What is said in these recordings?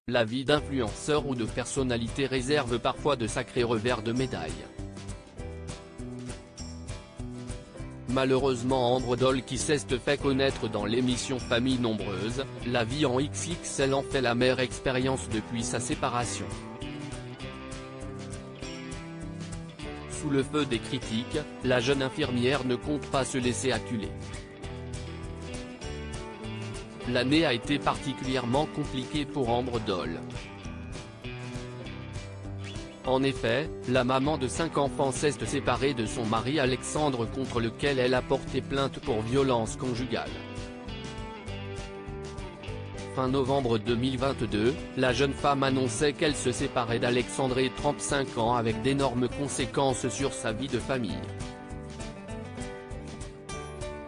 La vie d'influenceur ou de personnalité réserve parfois de sacrés revers de médaille. Malheureusement, Ambre Doll, qui s'est fait connaître dans l'émission Famille Nombreuse, la vie en XXL en fait l'amère expérience depuis sa séparation. Sous le feu des critiques, la jeune infirmière ne compte pas se laisser acculer. L'année a été particulièrement compliquée pour Ambre Doll. En effet, la maman de 5 enfants s'est séparée de son mari Alexandre, contre lequel elle a porté plainte pour violence conjugale. Fin novembre 2022, la jeune femme annonçait qu'elle se séparait d'Alexandre, 35 ans, avec d'énormes conséquences sur sa vie de famille.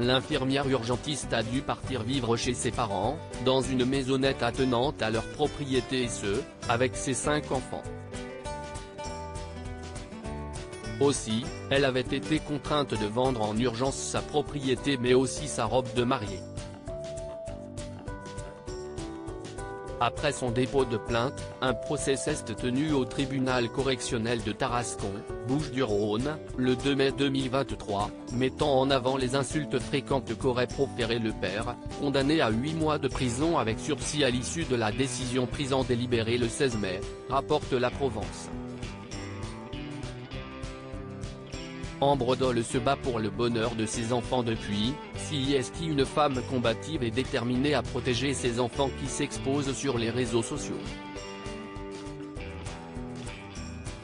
L'infirmière urgentiste a dû partir vivre chez ses parents, dans une maisonnette attenante à leur propriété, et ce, avec ses 5 enfants. Aussi, elle avait été contrainte de vendre en urgence sa propriété mais aussi sa robe de mariée. Après son dépôt de plainte, un procès s'est tenu au tribunal correctionnel de Tarascon, Bouches-du-Rhône, le 2 mai 2023, mettant en avant les insultes fréquentes qu'aurait proférées le père, condamné à 8 mois de prison avec sursis à l'issue de la décision prise en délibéré le 16 mai, rapporte La Provence. Ambre Doll se bat pour le bonheur de ses enfants depuis, CIST, une femme combative et déterminée à protéger ses enfants qui s'exposent sur les réseaux sociaux.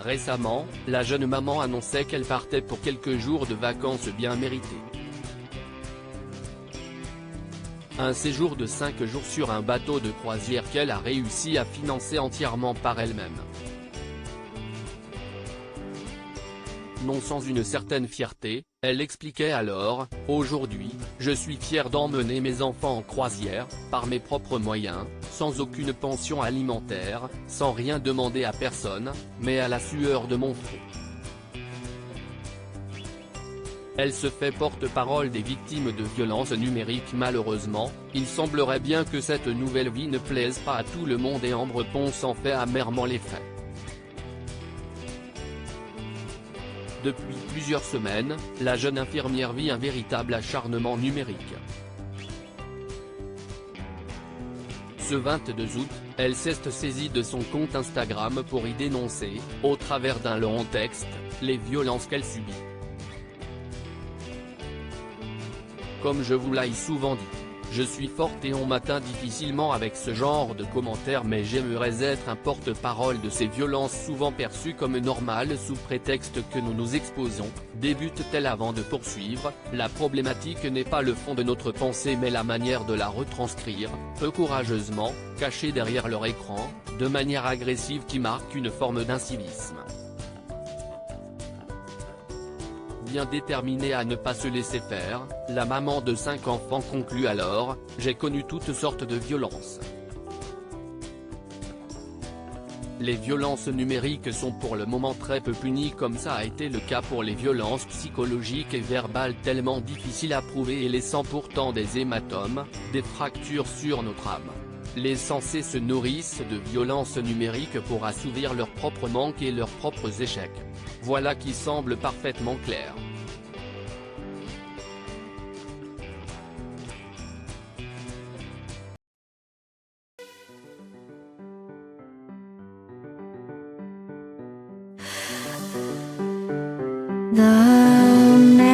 Récemment, la jeune maman annonçait qu'elle partait pour quelques jours de vacances bien méritées. Un séjour de 5 jours sur un bateau de croisière qu'elle a réussi à financer entièrement par elle-même. Non sans une certaine fierté, elle expliquait alors: « Aujourd'hui, je suis fière d'emmener mes enfants en croisière, par mes propres moyens, sans aucune pension alimentaire, sans rien demander à personne, mais à la sueur de mon front. » Elle se fait porte-parole des victimes de violences numériques. Malheureusement, il semblerait bien que cette nouvelle vie ne plaise pas à tout le monde et Ambre Ponce en fait amèrement les frais. Depuis plusieurs semaines, la jeune infirmière vit un véritable acharnement numérique. Ce 22 août, elle s'est saisie de son compte Instagram pour y dénoncer, au travers d'un long texte, les violences qu'elle subit. Comme je vous l'ai souvent dit, je suis forte et on m'atteint difficilement avec ce genre de commentaires, mais j'aimerais être un porte-parole de ces violences souvent perçues comme normales sous prétexte que nous nous exposons, débute-t-elle avant de poursuivre. La problématique n'est pas le fond de notre pensée mais la manière de la retranscrire, peu courageusement, cachée derrière leur écran, de manière agressive qui marque une forme d'incivisme. Bien déterminée à ne pas se laisser faire, la maman de 5 enfants conclut alors: « J'ai connu toutes sortes de violences. Les violences numériques sont pour le moment très peu punies comme ça a été le cas pour les violences psychologiques et verbales tellement difficiles à prouver et laissant pourtant des hématomes, des fractures sur notre âme. Les censés se nourrissent de violences numériques pour assouvir leurs propres manques et leurs propres échecs. » Voilà qui semble parfaitement clair. 넌